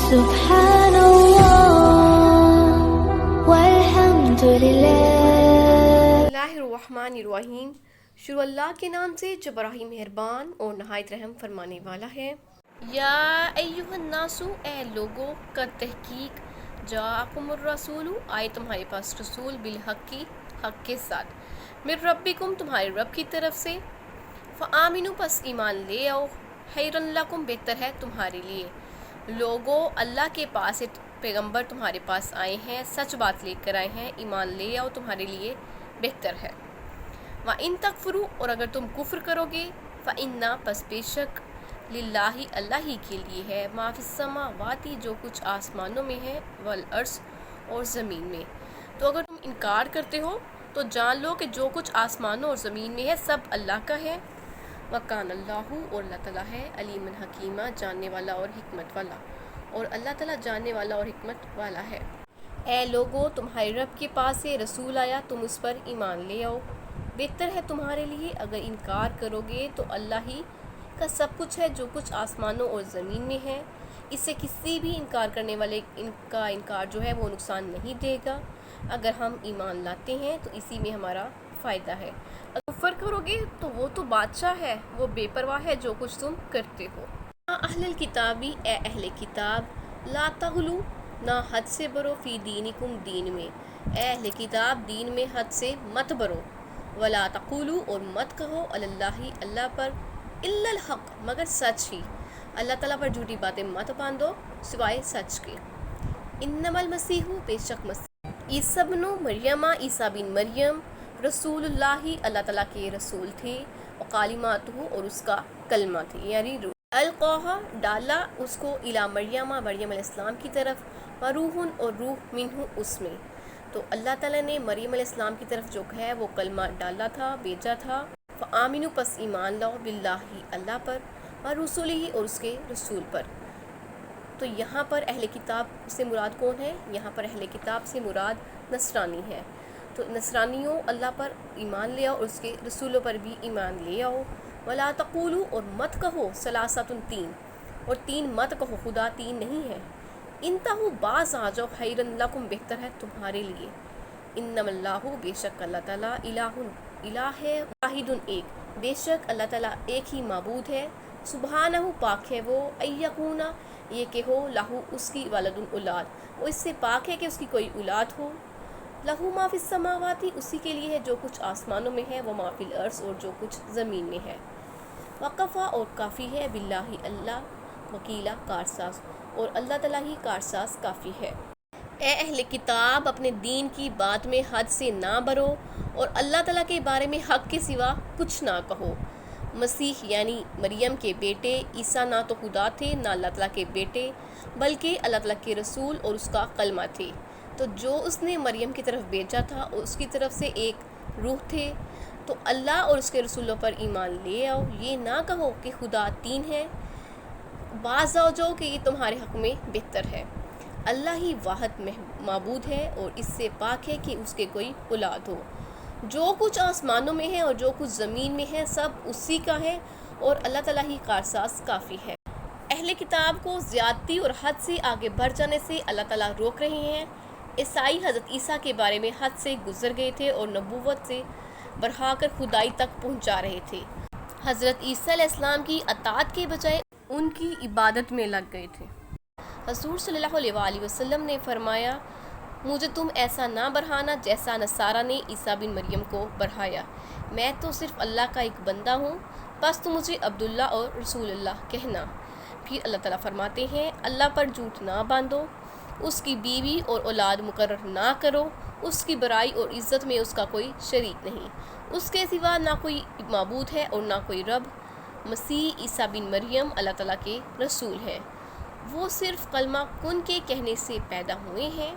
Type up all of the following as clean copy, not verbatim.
سبحان اللہ والحمد للہ۔ بسم اللہ الرحمن الرحیم۔ شروع اللہ کے نام سے جو بڑا ہی مہربان اور نہایت رحم فرمانے والا ہے۔ یا ایھا الناس، اے لوگو، قد تحقیق جاءکم الرسول، آئے تمہارے پاس رسول، بالحق، حق کے ساتھ، من ربکم، تمہارے رب کی طرف سے، فآمنوا، پس ایمان لے آؤ، خیر لکم، بہتر ہے تمہارے لیے۔ لوگو، اللہ کے پاس ایک پیغمبر تمہارے پاس آئے ہیں، سچ بات لے کر آئے ہیں، ایمان لے آؤ، تمہارے لیے بہتر ہے۔ وَإِن تَکْفُرُوا، اور اگر تم کفر کرو گے، فَإِنَّا، پس بے شک، للہ، اللہ ہی کے لیے ہے، ما فی السماوات، جو کچھ آسمانوں میں ہے، والارض، اور زمین میں۔ تو اگر تم انکار کرتے ہو تو جان لو کہ جو کچھ آسمانوں اور زمین میں ہے سب اللہ کا ہے۔ وَكَانَ اللَّهُ، اور اللہ تعالیٰ ہے، علیمًا حکیمہ، جاننے والا اور حکمت والا، اور اللہ تعالیٰ جاننے والا اور حکمت والا ہے۔ اے لوگو، تمہارے رب کے پاس سے رسول آیا، تم اس پر ایمان لے آؤ، بہتر ہے تمہارے لیے۔ اگر انکار کرو گے تو اللہ ہی کا سب کچھ ہے جو کچھ آسمانوں اور زمین میں ہے، اس سے کسی بھی انکار کرنے والے کا انکار جو ہے وہ نقصان نہیں دے گا۔ اگر ہم ایمان لاتے ہیں تو اسی میں ہمارا فائدہ ہے، اگر کفر کرو گے تو وہ تو بادشاہ ہے، وہ بے پرواہ ہے جو کچھ تم کرتے ہو۔ یا اہل الکتابی، اے اہل کتاب، لا تغلو، نہ حد سے برو، فی دینکم، دین میں، اے اہل کتاب، دین میں حد سے مت برو، ولا تقولوا، اور مت کہو، علی اللہ، اللہ پر، الا الحق، مگر سچ ہی، اللہ تعالیٰ پر جھوٹی باتیں مت باندھو سوائے سچ کے۔ انما المسیح، بے شک مسیح، عیسیٰ بن مریم، عیسیٰ بن مریم، رسول اللہ، اللہ تعالیٰ کے رسول تھے، وکلماتہ، اور اس کا کلمہ تھے، یعنی روح، القاہا، ڈالا اس کو، الی مریم، مریم علیہ السلام کی طرف، وروح، اور روح، منہ، اس میں۔ تو اللہ تعالیٰ نے مریم علیہ السلام کی طرف جو ہے وہ کلمہ ڈالا تھا، بھیجا تھا۔ فآمنوا، پس ایمان لاؤ، باللہ، اللہ پر، ورسولہ، اور اس کے رسول پر۔ تو یہاں پر اہل کتاب سے مراد کون ہے؟ یہاں پر اہل کتاب سے مراد نصرانی ہے۔ تو نصرانیوں، اللہ پر ایمان لے آؤ اور اس کے رسولوں پر بھی ایمان لے آؤ۔ ولا تقولوا، اور مت کہو، ثلاثۃ، تین، اور تین مت کہو، خدا تین نہیں ہے۔ انتہوا، باز آ جاؤ، خیر لکم، بہتر ہے تمہارے لیے۔ انما اللہ، بے شک اللہ تعالیٰ، الہ ہے، واحد، ایک، بے شک اللہ تعالیٰ ایک ہی معبود ہے، سبحانہ، پاک ہے وہ، ان یکون، یہ کہ ہو، لہو، اس کی، ولد، اولاد، وہ اس سے پاک ہے کہ اس کی کوئی اولاد ہو۔ لہو ما فی السماوات، اسی کے لیے ہے جو کچھ آسمانوں میں ہے، وما فی الارض، اور جو کچھ زمین میں ہے۔ وکفیٰ، اور کافی ہے، باللہ، اللہ، وکیلا، کارساز، اور اللہ تعالیٰ ہی کارساز کافی ہے۔ اے اہل کتاب، اپنے دین کی بات میں حد سے نہ برو، اور اللہ تعالیٰ کے بارے میں حق کے سوا کچھ نہ کہو۔ مسیح یعنی مریم کے بیٹے عیسیٰ نہ تو خدا تھے نہ اللہ تعالیٰ کے بیٹے، بلکہ اللہ تعالیٰ کے رسول اور اس کا کلمہ تھے۔ تو جو اس نے مریم کی طرف بھیجا تھا اور اس کی طرف سے ایک روح تھے۔ تو اللہ اور اس کے رسولوں پر ایمان لے آؤ، یہ نہ کہو کہ خدا تین ہے، باز آ جاؤ کہ یہ تمہارے حق میں بہتر ہے۔ اللہ ہی واحد معبود ہے اور اس سے پاک ہے کہ اس کے کوئی اولاد ہو۔ جو کچھ آسمانوں میں ہے اور جو کچھ زمین میں ہے سب اسی کا ہے، اور اللہ تعالیٰ ہی کارساز کافی ہے۔ اہل کتاب کو زیادتی اور حد سے آگے بڑھ جانے سے اللہ تعالیٰ روک رہے ہیں۔ عیسائی حضرت عیسیٰ کے بارے میں حد سے گزر گئے تھے اور نبوت سے بڑھا کر خدائی تک پہنچا رہے تھے۔ حضرت عیسیٰ علیہ السلام کی اطاعت کے بجائے ان کی عبادت میں لگ گئے تھے۔ حضور صلی اللہ علیہ وآلہ وسلم نے فرمایا، مجھے تم ایسا نہ بڑھانا جیسا نصارہ نے عیسیٰ بن مریم کو بڑھایا، میں تو صرف اللہ کا ایک بندہ ہوں، بس تم مجھے عبداللہ اور رسول اللہ کہنا۔ پھر اللہ تعالیٰ فرماتے ہیں، اللہ پر جھوٹ نہ باندھو، اس کی بیوی اور اولاد مقرر نہ کرو، اس کی برائی اور عزت میں اس کا کوئی شریک نہیں، اس کے سوا نہ کوئی معبود ہے اور نہ کوئی رب۔ مسیح عیسیٰ بن مریم اللہ تعالیٰ کے رسول ہیں، وہ صرف کلمہ کن کے کہنے سے پیدا ہوئے ہیں،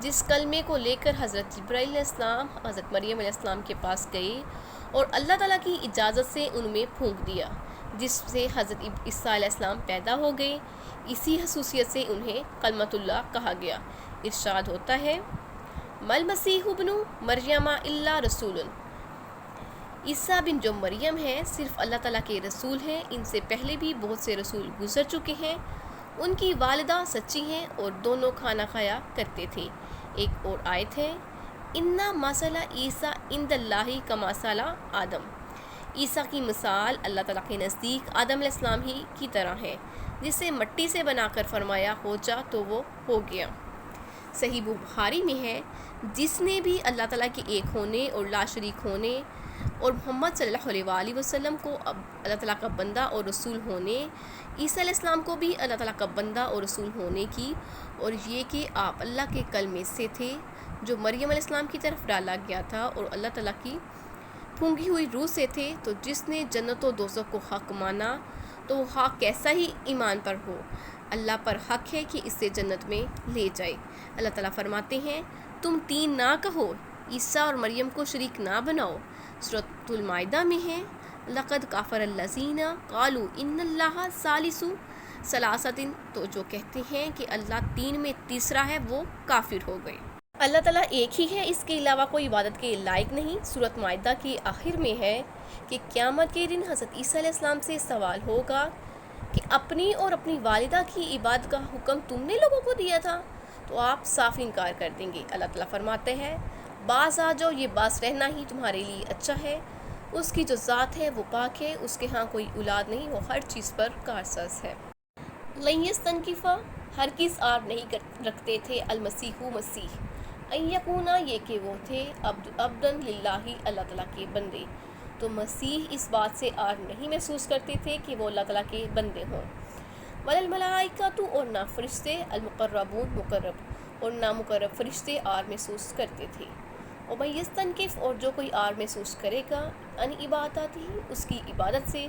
جس کلمے کو لے کر حضرت جبرائیل علیہ السلام حضرت مریم علیہ السلام کے پاس گئے اور اللہ تعالیٰ کی اجازت سے ان میں پھونک دیا، جس سے حضرت عیسیٰ علیہ السلام پیدا ہو گئے۔ اسی خصوصیت سے انہیں کلمۃ اللہ کہا گیا۔ ارشاد ہوتا ہے، مل مسیح ابن مریم الا رسول، عیسیٰ بن جو مریم ہیں صرف اللہ تعالیٰ کے رسول ہیں، ان سے پہلے بھی بہت سے رسول گزر چکے ہیں، ان کی والدہ سچی ہیں اور دونوں کھانا کھایا کرتے تھے۔ ایک اور آیت ہے، اِنَّ مَثَلَ عِیسیٰ عِندَ اللہِ کَمَثَلِ آدم، عیسیٰ کی مثال اللہ تعالیٰ کے نزدیک آدم علیہ السلام ہی کی طرح ہے، جسے مٹی سے بنا کر فرمایا ہو جا تو وہ ہو گیا۔ صحیح بخاری میں ہے، جس نے بھی اللہ تعالیٰ کے ایک ہونے اور لا شریک ہونے اور محمد صلی اللہ علیہ وآلہ وسلم کو اللہ تعالیٰ کا بندہ اور رسول ہونے، عیسیٰ علیہ السلام کو بھی اللہ تعالیٰ کا بندہ اور رسول ہونے کی، اور یہ کہ آپ اللہ کے کلمے سے تھے جو مریم علیہ السلام کی طرف ڈالا گیا تھا، اور اللہ تعالیٰ کی پھونکی ہوئی روح سے تھے، تو جس نے جنت و دوزخ کو حق مانا تو وہ حق کیسا ہی ایمان پر ہو، اللہ پر حق ہے کہ اسے جنت میں لے جائے۔ اللہ تعالیٰ فرماتے ہیں، تم تین نہ کہو، عیسیٰ اور مریم کو شریک نہ بناؤ۔ سورۃ المائدہ میں ہے، لقد کفر الذین قالوا ان اللہ ثالث ثلاثۃ، تو جو کہتے ہیں کہ اللہ تین میں تیسرا ہے وہ کافر ہو گئے۔ اللہ تعالیٰ ایک ہی ہے، اس کے علاوہ کوئی عبادت کے لائق نہیں۔ سورۃ مائدہ کے آخر میں ہے کہ قیامت کے دن حضرت عیسیٰ علیہ السلام سے سوال ہوگا کہ اپنی اور اپنی والدہ کی عبادت کا حکم تم نے لوگوں کو دیا تھا، تو آپ صاف انکار کر دیں گے۔ اللہ تعالیٰ فرماتے ہیں، باز آ جاؤ، یہ باز رہنا ہی تمہارے لیے اچھا ہے، اس کی جو ذات ہے وہ پاک ہے، اس کے ہاں کوئی اولاد نہیں، وہ ہر چیز پر کارساز ہے۔ لن یستنکف، ہرگز آر نہیں رکھتے تھے، المسیح مسیح، ان یکونا، یہ کہ وہ تھے عبدن للہ، اللہ تعالیٰ کے بندے، تو مسیح اس بات سے آر نہیں محسوس کرتے تھے کہ وہ اللہ تعالیٰ کے بندے ہوں۔ والملائکۃ، اور نہ فرشتے، المقربون، مقرب، اور نہ مقرب فرشتے آر محسوس کرتے تھے۔ ومن یستنکف، اور جو کوئی آر محسوس کرے گا، ان عبادتہ، اس کی عبادت سے،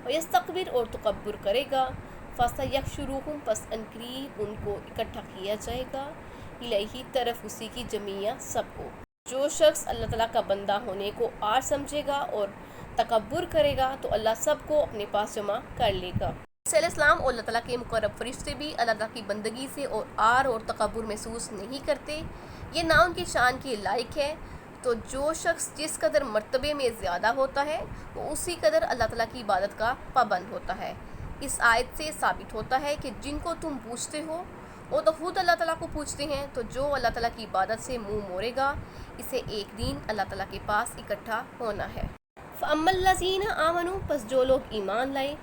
ویستکبر، اور تکبر کرے گا، فسیحشرہم، پس عنقریب ان کو اکٹھا کیا جائے گا، الیہ، طرف اسی کی، جمیعا، سب کو۔ جو شخص اللہ تعالیٰ کا بندہ ہونے کو آر سمجھے گا اور تکبر کرے گا تو اللہ سب کو اپنے پاس جمع کر لے گا۔ عیسیٰ علیہ السلام اور اللہ تعالیٰ کے مقرب فرشتے بھی اللہ تعالیٰ کی بندگی سے اور آر اور تکبر محسوس نہیں کرتے، یہ نہ ان کی شان کے لائق ہے۔ تو جو شخص جس قدر مرتبے میں زیادہ ہوتا ہے وہ اسی قدر اللہ تعالیٰ کی عبادت کا پابند ہوتا ہے۔ اس آیت سے ثابت ہوتا ہے کہ جن کو تم پوچھتے ہو وہ تو خود اللہ تعالیٰ کو پوچھتے ہیں، تو جو اللہ تعالیٰ کی عبادت سے منہ موڑے گا اسے ایک دن اللہ تعالیٰ کے پاس اکٹھا ہونا ہے۔ فَأَمَّا الَّذِينَ آمَنُوا، پس جو لوگ ایمان لائے،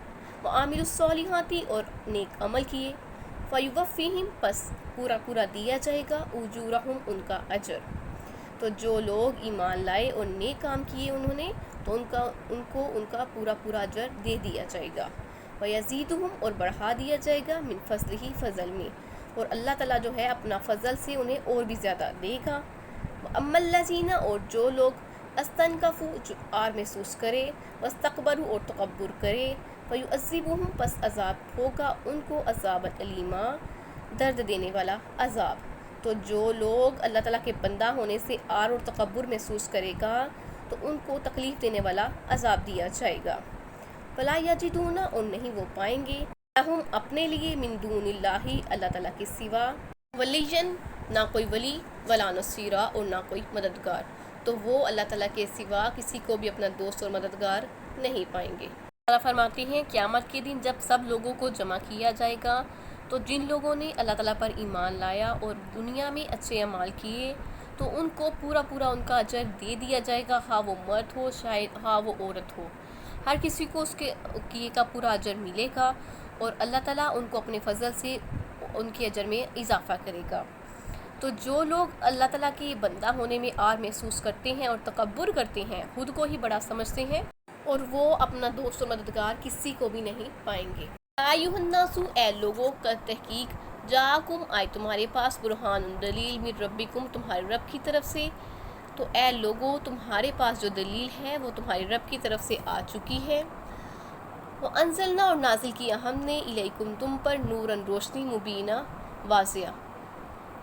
وَعَمِلُوا الصَّالِحَاتِ، اور نیک عمل کیے، فَيُوَفِّيهِمْ، پس پورا دیا جائے گا، أُجُورَهُمْ، ان کا اجر۔ تو جو لوگ ایمان لائے اور نیک کام کیے انہوں نے، تو ان کو ان کا پورا اجر دے دیا جائے گا، وَيَزِيدُهُمْ، اور بڑھا دیا جائے گا، مِن فضلہ، فضل میں، اور اللہ تعالیٰ جو ہے اپنا فضل سے انہیں اور بھی زیادہ دے گا۔ وَأَمَّا الَّذِينَ، اور جو لوگ اسْتَنْكَفُوا، جو آر محسوس کرے، وَاسْتَكْبَرُوا، اور تکبر کرے، فَيُعَذِّبُهُمْ، پس عذاب ہوگا ان کو، عذابًا علیما، درد دینے والا عذاب۔ تو جو لوگ اللہ تعالیٰ کے بندہ ہونے سے آر اور تکبر محسوس کرے گا تو ان کو تکلیف دینے والا عذاب دیا جائے گا۔ فَلَا يَجِدُونَ، اور نہیں وہ پائیں گے، لہم، اپنے لیے، من دون اللہ، اللہ تعالیٰ کے سوا، ولیًّا، نہ کوئی ولی، ولا نصیرا، اور نہ کوئی مددگار، تو وہ اللہ تعالیٰ کے سوا کسی کو بھی اپنا دوست اور مددگار نہیں پائیں گے۔ اللہ فرماتے ہیں، قیامت کے دن جب سب لوگوں کو جمع کیا جائے گا تو جن لوگوں نے اللہ تعالیٰ پر ایمان لایا اور دنیا میں اچھے اعمال کیے تو ان کو پورا ان کا اجر دے دیا جائے گا، خواہ وہ مرد ہو شاید خواہ وہ عورت ہو، ہر کسی کو اس کے کیے کا پورا اجر ملے گا، اور اللہ تعالیٰ ان کو اپنے فضل سے ان کے اجر میں اضافہ کرے گا۔ تو جو لوگ اللہ تعالیٰ کے بندہ ہونے میں آر محسوس کرتے ہیں اور تکبر کرتے ہیں، خود کو ہی بڑا سمجھتے ہیں، اور وہ اپنا دوست و مددگار کسی کو بھی نہیں پائیں گے۔ ایھا الناس، اے لوگوں، کا تحقیق جاءکم، آئے تمہارے پاس، برہان، دلیل، من ربکم، تمہارے رب کی طرف سے، تو اے لوگوں تمہارے پاس جو دلیل ہے وہ تمہارے رب کی طرف سے آ چکی ہے۔ وَأَنزَلْنَا، اور نازل کیا ہم نے، الیکم، تم پر، نوراً، روشنی، مبینہ، واضح،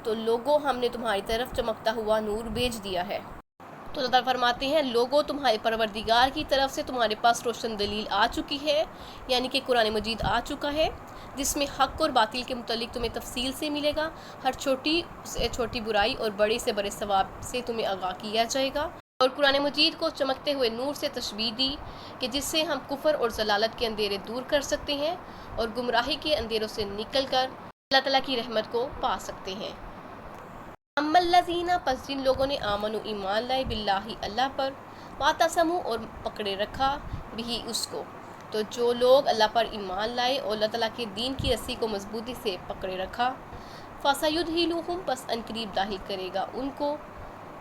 تو لوگوں ہم نے تمہاری طرف چمکتا ہوا نور بھیج دیا ہے۔ تو اللہ فرماتے ہیں، لوگوں تمہارے پروردگار کی طرف سے تمہارے پاس روشن دلیل آ چکی ہے، یعنی کہ قرآن مجید آ چکا ہے، جس میں حق اور باطل کے متعلق تمہیں تفصیل سے ملے گا، ہر چھوٹی سے چھوٹی برائی اور بڑے سے بڑے ثواب سے تمہیں آگاہ کیا جائے گا۔ اور قرآن مجید کو چمکتے ہوئے نور سے تشبیہ دی کہ جس سے ہم کفر اور ضلالت کے اندھیرے دور کر سکتے ہیں اور گمراہی کے اندھیروں سے نکل کر اللہ تعالیٰ کی رحمت کو پا سکتے ہیں۔ اما الذین، پس جن لوگوں نے آمنوا ایمان لائے، باللہ اللہ پر، واعتصموا اور پکڑے رکھا، بھی اس کو، تو جو لوگ اللہ پر ایمان لائے اور اللہ تعالیٰ کے دین کی رسی کو مضبوطی سے پکڑے رکھا، فَسَيُدْخِلُهُم، پس عنقریب داخل کرے گا ان کو،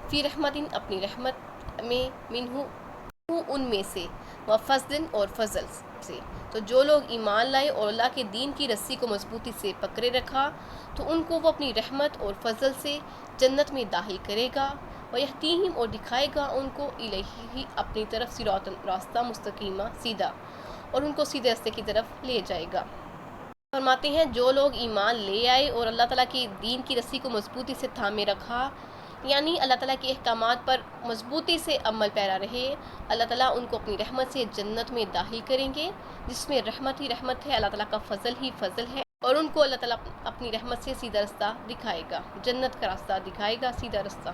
فی رحمت، اپنی رحمت میں، منہ ان میں سے، وفضل اور فضل سے، تو جو لوگ ایمان لائے اور اللہ کے دین کی رسی کو مضبوطی سے پکڑے رکھا تو ان کو وہ اپنی رحمت اور فضل سے جنت میں داخل کرے گا، وَيَهْدِيهِمْ، اور دکھائے گا ان کو، الیہ، اپنی طرف، صراطا، راستہ مستقیمہ، سیدھا، اور ان کو سیدھے راستے کی طرف لے جائے گا۔ فرماتے ہیں جو لوگ ایمان لے آئے اور اللہ تعالیٰ کی دین کی رسی کو مضبوطی سے تھامے رکھا، یعنی اللہ تعالیٰ کے احکامات پر مضبوطی سے عمل پیرا رہے، اللہ تعالیٰ ان کو اپنی رحمت سے جنت میں داخل کریں گے، جس میں رحمت ہی رحمت ہے، اللہ تعالیٰ کا فضل ہی فضل ہے، اور ان کو اللہ تعالیٰ اپنی رحمت سے سیدھا راستہ دکھائے گا، جنت کا راستہ دکھائے گا، سیدھا راستہ۔